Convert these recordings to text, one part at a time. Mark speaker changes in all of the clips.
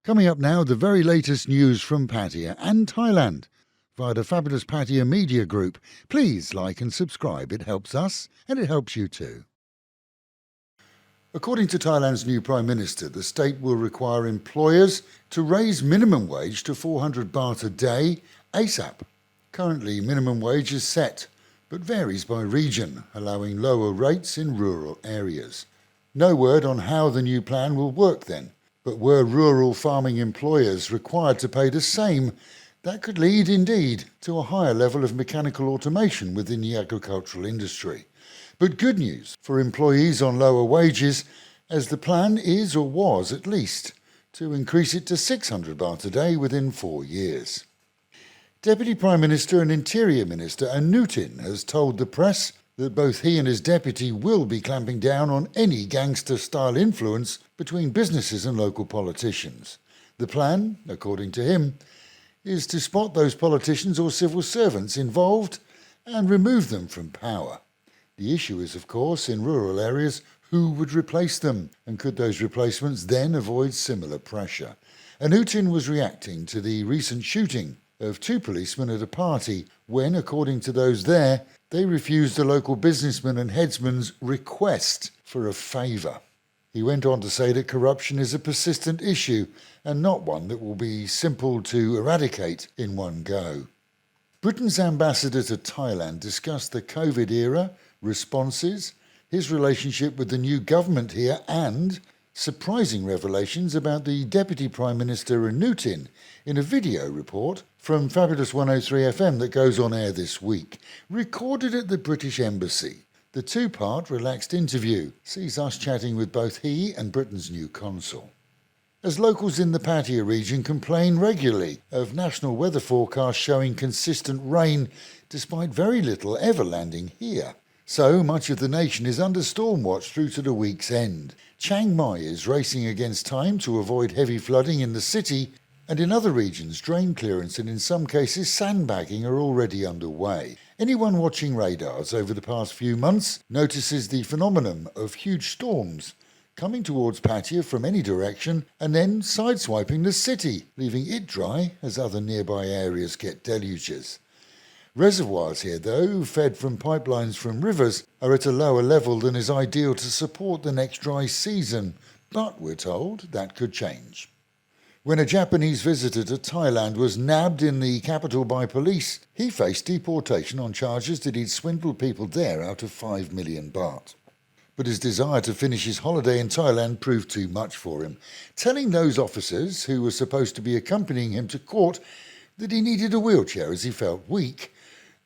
Speaker 1: Coming up now, the very latest news from Pattaya and Thailand via the fabulous Pattaya Media Group. Please like and subscribe. It helps us and it helps you too. According to Thailand's new Prime Minister, the state will require employers to raise minimum wage to 400 baht a day ASAP. Currently, minimum wage is set, but varies by region, allowing lower rates in rural areas. No word on how the new plan will work then. But were rural farming employers required to pay the same, that could lead indeed to a higher level of mechanical automation within the agricultural industry. But good news for employees on lower wages, as the plan is, or was at least, to increase it to 600 baht a day within 4 years. Deputy Prime Minister and Interior Minister Anutin has told the press that both he and his deputy will be clamping down on any gangster-style influence between businesses and local politicians. The plan, according to him, is to spot those politicians or civil servants involved and remove them from power. The issue is, of course, in rural areas, who would replace them, and could those replacements then avoid similar pressure? Anutin was reacting to the recent shooting of 2 policemen at a party when, according to those there, they refused a local businessman and headsman's request for a favour. He went on to say that corruption is a persistent issue and not one that will be simple to eradicate in one go. Britain's ambassador to Thailand discussed the COVID era, responses, his relationship with the new government here and surprising revelations about the Deputy Prime Minister Anutin in a video report from Fabulous 103fm that goes on air this week, recorded at the British Embassy. The 2-part relaxed interview sees us chatting with both he and Britain's new consul. As locals in the Pattaya region complain regularly of national weather forecasts showing consistent rain despite very little ever landing here. So much of the nation is under storm watch through to the week's end. Chiang Mai is racing against time to avoid heavy flooding in the city, and in other regions drain clearance and in some cases sandbagging are already underway. Anyone watching radars over the past few months notices the phenomenon of huge storms coming towards Pattaya from any direction and then sideswiping the city, leaving it dry as other nearby areas get deluges. Reservoirs here, though, fed from pipelines from rivers, are at a lower level than is ideal to support the next dry season, but we're told that could change. When a Japanese visitor to Thailand was nabbed in the capital by police, he faced deportation on charges that he'd swindled people there out of 5 million baht. But his desire to finish his holiday in Thailand proved too much for him, telling those officers who were supposed to be accompanying him to court that he needed a wheelchair as he felt weak.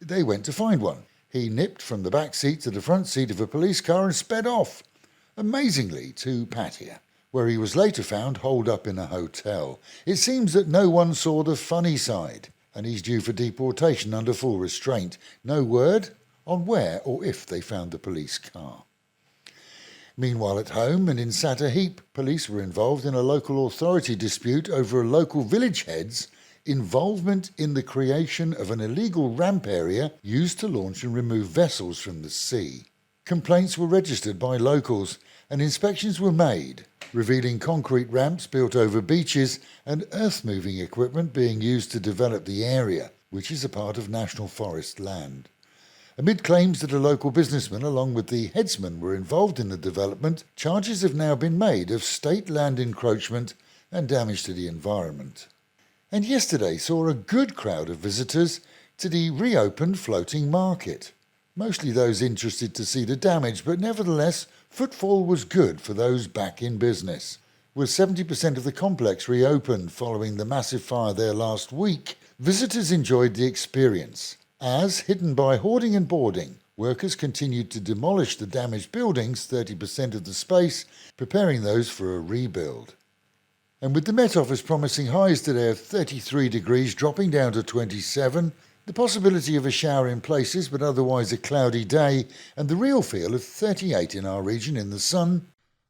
Speaker 1: They went to find one. He nipped from the back seat to the front seat of a police car and sped off, amazingly, to Pattaya, where he was later found holed up in a hotel. It seems that no one saw the funny side, and he's due for deportation under full restraint. No word on where or if they found the police car. Meanwhile, at home and in Sattahip, police were involved in a local authority dispute over a local village head's involvement in the creation of an illegal ramp area used to launch and remove vessels from the sea. Complaints were registered by locals and inspections were made, revealing concrete ramps built over beaches and earth-moving equipment being used to develop the area, which is a part of national forest land. Amid claims that a local businessman along with the headsman were involved in the development, charges have now been made of state land encroachment and damage to the environment. And yesterday saw a good crowd of visitors to the reopened floating market. Mostly those interested to see the damage, but nevertheless, footfall was good for those back in business. With 70% of the complex reopened following the massive fire there last week, visitors enjoyed the experience. As, hidden by hoarding and boarding, workers continued to demolish the damaged buildings, 30% of the space, preparing those for a rebuild. And with the Met Office promising highs today of 33 degrees dropping down to 27, the possibility of a shower in places but otherwise a cloudy day, and the real feel of 38 in our region in the sun.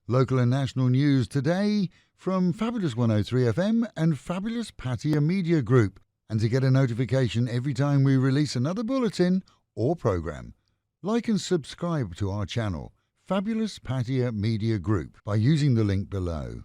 Speaker 1: Local and national news today from Fabulous 103fm and Fabulous Pattaya Media Group. And to get a notification every time we release another bulletin or program, like and subscribe to our channel, Fabulous Pattaya Media Group, by using the link below.